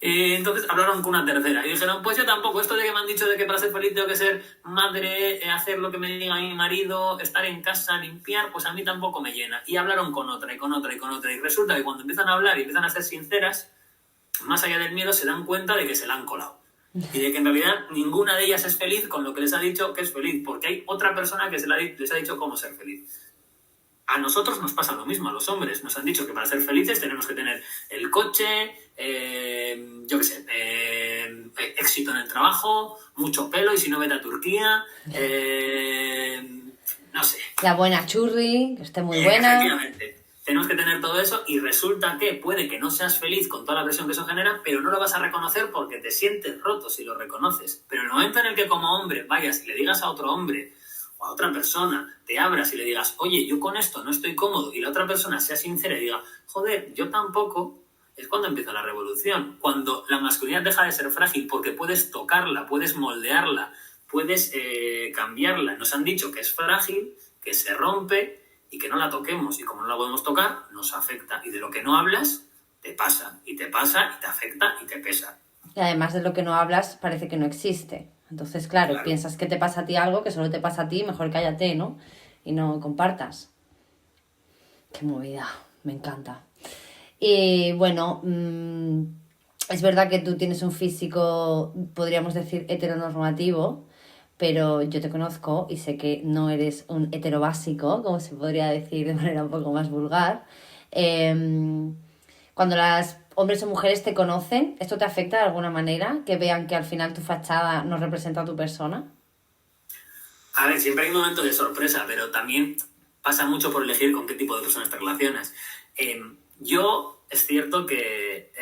Entonces hablaron con una tercera y dijeron, pues yo tampoco, esto de que me han dicho de que para ser feliz tengo que ser madre, hacer lo que me diga mi marido, estar en casa, limpiar, pues a mí tampoco me llena. Y hablaron con otra y con otra y con otra, y resulta que cuando empiezan a hablar y empiezan a ser sinceras, más allá del miedo se dan cuenta de que se la han colado y de que en realidad ninguna de ellas es feliz con lo que les ha dicho que es feliz, porque hay otra persona que les ha dicho cómo ser feliz. A nosotros nos pasa lo mismo, a los hombres. Nos han dicho que para ser felices tenemos que tener el coche, yo qué sé, éxito en el trabajo, mucho pelo, y si no, vete a Turquía, no sé. La buena churri, que esté muy buena. Efectivamente. Tenemos que tener todo eso y resulta que puede que no seas feliz con toda la presión que eso genera, pero no lo vas a reconocer porque te sientes roto si lo reconoces. Pero en el momento en el que como hombre vayas y le digas a otro hombre o a otra persona, te abras y le digas, oye, yo con esto no estoy cómodo, y la otra persona sea sincera y diga, joder, yo tampoco, es cuando empieza la revolución. Cuando la masculinidad deja de ser frágil porque puedes tocarla, puedes moldearla, puedes cambiarla. Nos han dicho que es frágil, que se rompe y que no la toquemos, y como no la podemos tocar, nos afecta, y de lo que no hablas, te pasa, y te afecta y te pesa. Y además de lo que no hablas, parece que no existe. Entonces, claro, piensas que te pasa a ti algo que solo te pasa a ti, mejor cállate, ¿no? Y no compartas. Qué movida, me encanta. Y bueno, es verdad que tú tienes un físico, podríamos decir, heteronormativo, pero yo te conozco y sé que no eres un hetero básico, como se podría decir de manera un poco más vulgar. Cuando las hombres o mujeres te conocen, ¿esto te afecta de alguna manera? Que vean que al final tu fachada no representa a tu persona. A ver, siempre hay un momento de sorpresa, pero también pasa mucho por elegir con qué tipo de personas te relacionas. Yo, es cierto que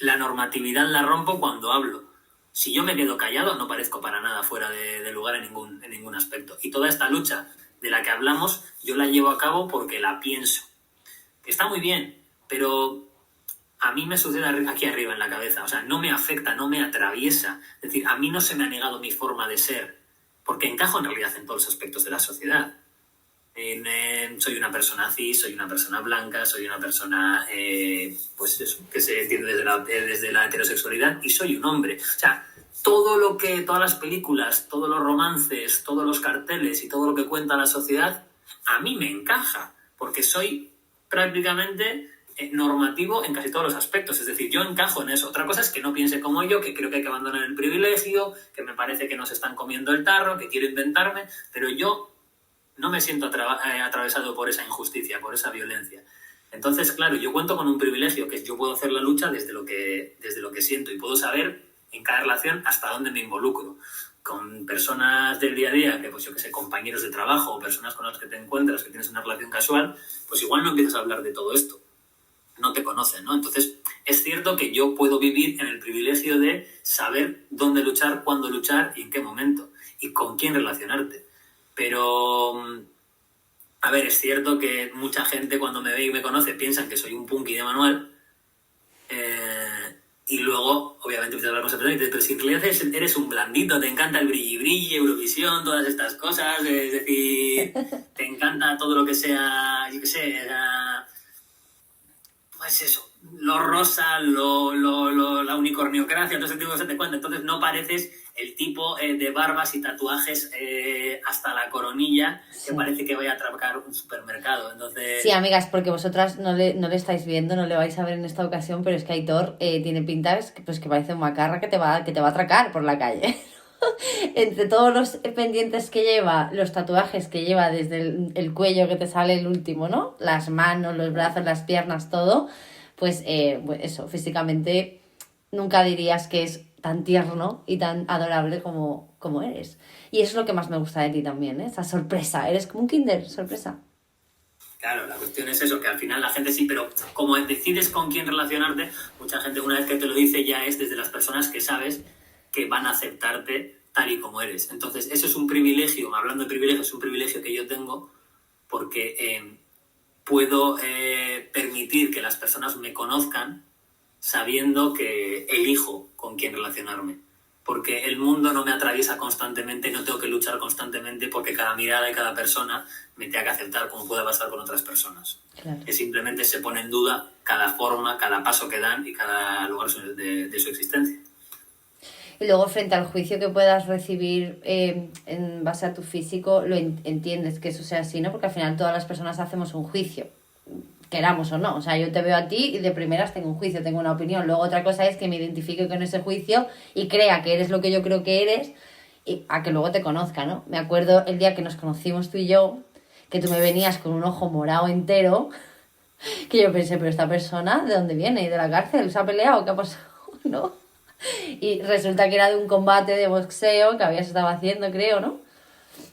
la normatividad la rompo cuando hablo. Si yo me quedo callado, no parezco para nada fuera de lugar en ningún aspecto. Y toda esta lucha de la que hablamos, yo la llevo a cabo porque la pienso. Que está muy bien, pero a mí me sucede aquí arriba en la cabeza. O sea, no me afecta, no me atraviesa. Es decir, a mí no se me ha negado mi forma de ser, porque encajo en realidad en todos los aspectos de la sociedad. Soy una persona cis, soy una persona blanca, soy una persona pues eso, que se entiende desde la heterosexualidad, y soy un hombre. O sea, todas las películas, todos los romances, todos los carteles y todo lo que cuenta la sociedad a mí me encaja, porque soy prácticamente normativo en casi todos los aspectos, es decir, yo encajo en eso. Otra cosa es que no piense como yo, que creo que hay que abandonar el privilegio, que me parece que nos están comiendo el tarro, que quiero inventarme, pero yo no me siento atravesado por esa injusticia, por esa violencia. Entonces, claro, yo cuento con un privilegio, que es yo puedo hacer la lucha desde lo que siento y puedo saber en cada relación hasta dónde me involucro. Con personas del día a día, que pues yo que sé, compañeros de trabajo o personas con las que te encuentras, que tienes una relación casual, pues igual no empiezas a hablar de todo esto. No te conocen, ¿no? Entonces, es cierto que yo puedo vivir en el privilegio de saber dónde luchar, cuándo luchar y en qué momento, y con quién relacionarte. Pero, a ver, es cierto que mucha gente cuando me ve y me conoce piensan que soy un punky de manual, y luego, obviamente, empiezas a hablar con esa persona y te dices, pero si en realidad eres un blandito, te encanta el brilli-brilli, Eurovisión, todas estas cosas, es decir, te encanta todo lo que sea, yo qué sé, pues eso, lo rosa, la unicorniocracia, todo ese tipo de cosas te cuento. Entonces no pareces el tipo de barbas y tatuajes hasta la coronilla que parece que vaya a atracar un supermercado. Entonces... Sí, amigas, porque vosotras no le estáis viendo, no le vais a ver en esta ocasión, pero es que Aitor tiene pintas pues, que parece un macarra que te va a atracar por la calle. Entre todos los pendientes que lleva, los tatuajes que lleva desde el cuello que te sale el último, ¿no? Las manos, los brazos, las piernas, todo. Pues eso, físicamente nunca dirías que es tan tierno y tan adorable como eres. Y eso es lo que más me gusta de ti también, ¿eh? Esa sorpresa. Eres como un Kinder, sorpresa. Claro, la cuestión es eso, que al final la gente sí, pero como decides con quién relacionarte, mucha gente una vez que te lo dice ya es desde las personas que sabes que van a aceptarte tal y como eres. Entonces, eso es un privilegio, hablando de privilegio, es un privilegio que yo tengo porque puedo permitir que las personas me conozcan sabiendo que elijo con quién relacionarme. Porque el mundo no me atraviesa constantemente, no tengo que luchar constantemente porque cada mirada y cada persona me tenga que aceptar como puede pasar con otras personas. Claro. Que simplemente se pone en duda cada forma, cada paso que dan y cada lugar de su existencia. Y luego frente al juicio que puedas recibir en base a tu físico, lo entiendes que eso sea así, ¿no? Porque al final todas las personas hacemos un juicio, queramos o no. O sea, yo te veo a ti y de primeras tengo un juicio, tengo una opinión. Luego otra cosa es que me identifique con ese juicio y crea que eres lo que yo creo que eres y a que luego te conozca, ¿no? Me acuerdo el día que nos conocimos tú y yo, que tú me venías con un ojo morado entero, que yo pensé, pero esta persona, ¿de dónde viene? ¿De la cárcel? ¿Se ha peleado? ¿Qué ha pasado? ¿No? Y resulta que era de un combate de boxeo que habías estado haciendo, creo, ¿no?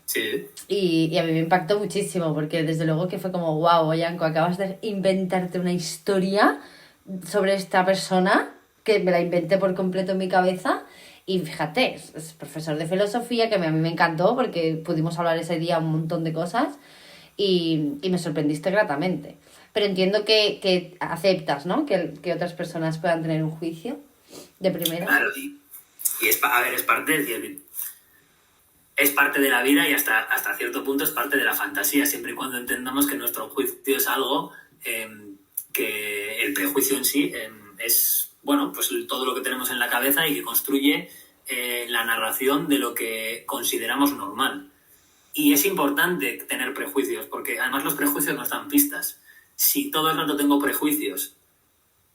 Sí. Y a mí me impactó muchísimo, porque desde luego que fue como, wow, Yanko, acabas de inventarte una historia sobre esta persona, que me la inventé por completo en mi cabeza, y fíjate, es profesor de filosofía, que a mí me encantó, porque pudimos hablar ese día un montón de cosas, y me sorprendiste gratamente. Pero entiendo que aceptas, ¿no? Que otras personas puedan tener un juicio de primera. Claro, y es parte es parte de la vida y hasta cierto punto es parte de la fantasía, siempre y cuando entendamos que nuestro juicio es algo que el prejuicio en sí es, bueno, pues todo lo que tenemos en la cabeza y que construye la narración de lo que consideramos normal. Y es importante tener prejuicios, porque además los prejuicios nos dan pistas. Si todo el rato tengo prejuicios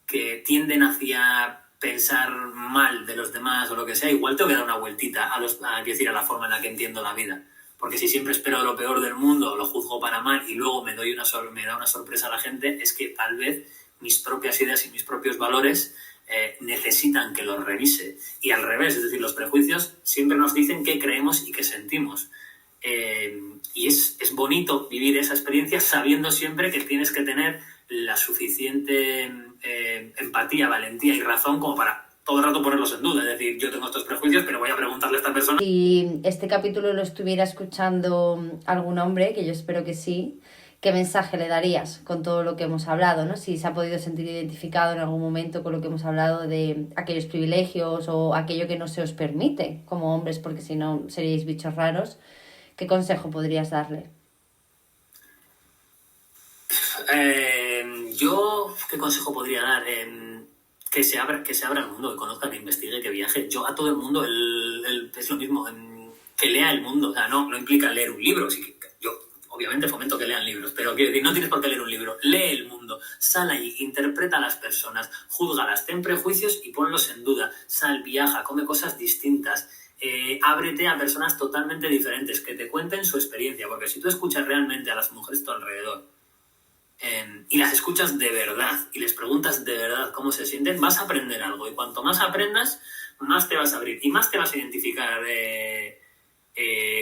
que tienden hacia pensar mal de los demás o lo que sea, igual tengo que dar una vueltita a la forma en la que entiendo la vida. Porque si siempre espero lo peor del mundo, lo juzgo para mal y luego me da una sorpresa a la gente, es que tal vez mis propias ideas y mis propios valores necesitan que los revise. Y al revés, es decir, los prejuicios siempre nos dicen qué creemos y qué sentimos. Y es bonito vivir esa experiencia sabiendo siempre que tienes que tener la suficiente empatía, valentía y razón como para todo el rato ponerlos en duda. Es decir, yo tengo estos prejuicios, pero voy a preguntarle a esta persona. Si este capítulo lo estuviera escuchando algún hombre, que yo espero que sí, ¿qué mensaje le darías con todo lo que hemos hablado, ¿no? Si se ha podido sentir identificado en algún momento con lo que hemos hablado de aquellos privilegios o aquello que no se os permite como hombres, porque si no seríais bichos raros, ¿qué consejo podrías darle? Yo, ¿qué consejo podría dar? Que se abra el mundo, que conozca, que investigue, que viaje. Yo a todo el mundo es lo mismo, que lea el mundo. O sea, no implica leer un libro. Así que yo obviamente fomento que lean libros, pero quiero decir, no tienes por qué leer un libro, lee el mundo, sal ahí, interpreta a las personas, júzgalas, ten prejuicios y ponlos en duda, sal, viaja, come cosas distintas, ábrete a personas totalmente diferentes, que te cuenten su experiencia, porque si tú escuchas realmente a las mujeres a tu alrededor y las escuchas de verdad y les preguntas de verdad cómo se sienten, vas a aprender algo, y cuanto más aprendas, más te vas a abrir y más te vas a identificar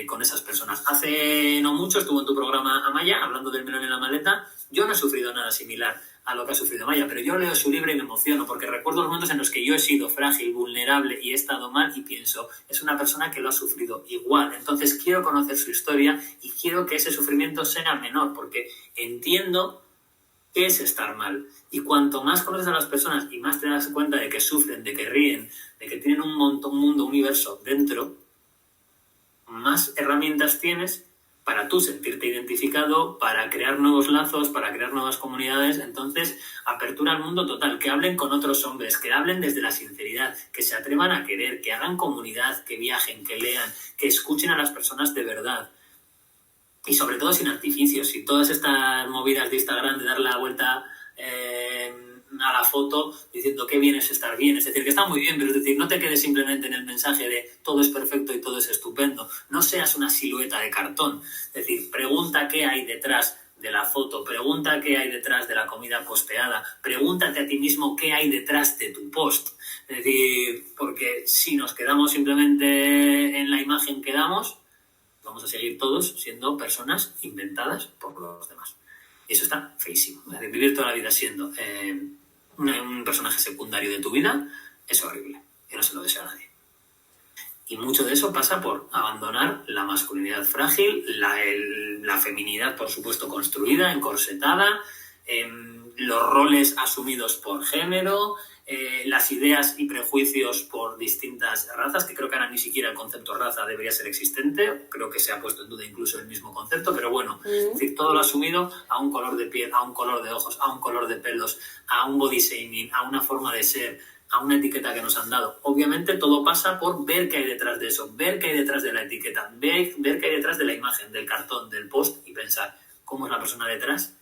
con esas personas. Hace no mucho estuvo en tu programa Amaya hablando del melón en la maleta. Yo no he sufrido nada similar a lo que ha sufrido Amaya, pero yo leo su libro y me emociono porque recuerdo los momentos en los que yo he sido frágil, vulnerable y he estado mal y pienso, es una persona que lo ha sufrido igual. Entonces quiero conocer su historia y quiero que ese sufrimiento sea menor porque entiendo qué es estar mal. Y cuanto más conoces a las personas y más te das cuenta de que sufren, de que ríen, de que tienen un montón, un mundo, un universo dentro, más herramientas tienes para tú sentirte identificado, para crear nuevos lazos, para crear nuevas comunidades. Entonces, apertura al mundo total, que hablen con otros hombres, que hablen desde la sinceridad, que se atrevan a querer, que hagan comunidad, que viajen, que lean, que escuchen a las personas de verdad. Y sobre todo sin artificios y todas estas movidas de Instagram de dar la vuelta a la foto diciendo qué bien es estar bien. Es decir, que está muy bien, pero es decir, no te quedes simplemente en el mensaje de todo es perfecto y todo es estupendo. No seas una silueta de cartón. Es decir, pregunta qué hay detrás de la foto, pregunta qué hay detrás de la comida posteada, pregúntate a ti mismo qué hay detrás de tu post. Es decir, porque si nos quedamos simplemente en la imagen que damos, vamos a seguir todos siendo personas inventadas por los demás. Y eso está feísimo. Es decir, vivir toda la vida siendo un personaje secundario de tu vida es horrible. Yo no se lo deseo a nadie. Y mucho de eso pasa por abandonar la masculinidad frágil, la feminidad, por supuesto, construida, encorsetada, los roles asumidos por género, las ideas y prejuicios por distintas razas, que creo que ahora ni siquiera el concepto raza debería ser existente, creo que se ha puesto en duda incluso el mismo concepto, pero bueno, es decir, todo lo asumido a un color de piel, a un color de ojos, a un color de pelos, a un body shaming, a una forma de ser, a una etiqueta que nos han dado. Obviamente todo pasa por ver qué hay detrás de eso, ver qué hay detrás de la etiqueta, ver qué hay detrás de la imagen, del cartón, del post y pensar cómo es la persona detrás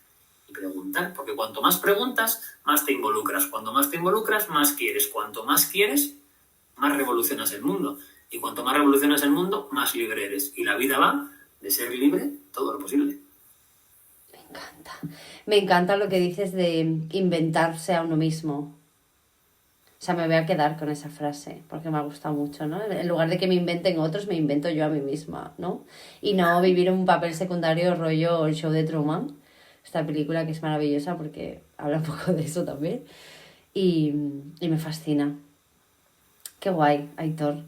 y preguntar, porque cuanto más preguntas, más te involucras. Cuanto más te involucras, más quieres. Cuanto más quieres, más revolucionas el mundo. Y cuanto más revolucionas el mundo, más libre eres. Y la vida va de ser libre todo lo posible. Me encanta. Me encanta lo que dices de inventarse a uno mismo. O sea, me voy a quedar con esa frase porque me ha gustado mucho, ¿no? En lugar de que me inventen otros, me invento yo a mí misma, ¿no? Y no vivir un papel secundario rollo el show de Truman. Esta película que es maravillosa porque habla un poco de eso también. Y me fascina. Qué guay, Aitor.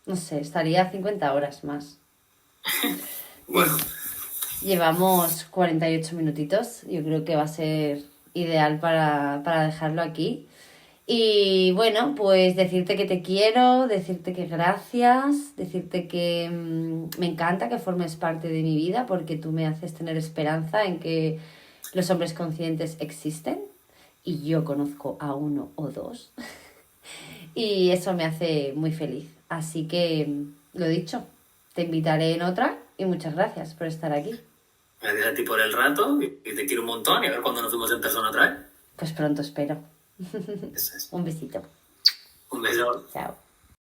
No sé, estaría 50 horas más. Bueno. Llevamos 48 minutitos. Yo creo que va a ser ideal para dejarlo aquí. Y bueno, pues decirte que te quiero, decirte que gracias, decirte que me encanta que formes parte de mi vida porque tú me haces tener esperanza en que los hombres conscientes existen y yo conozco a uno o dos y eso me hace muy feliz. Así que, lo dicho, te invitaré en otra y muchas gracias por estar aquí. Gracias a ti por el rato y te quiero un montón y a ver cuándo nos vemos en persona otra vez. Pues pronto espero. Eso es. Un besito. Un beso. Chao.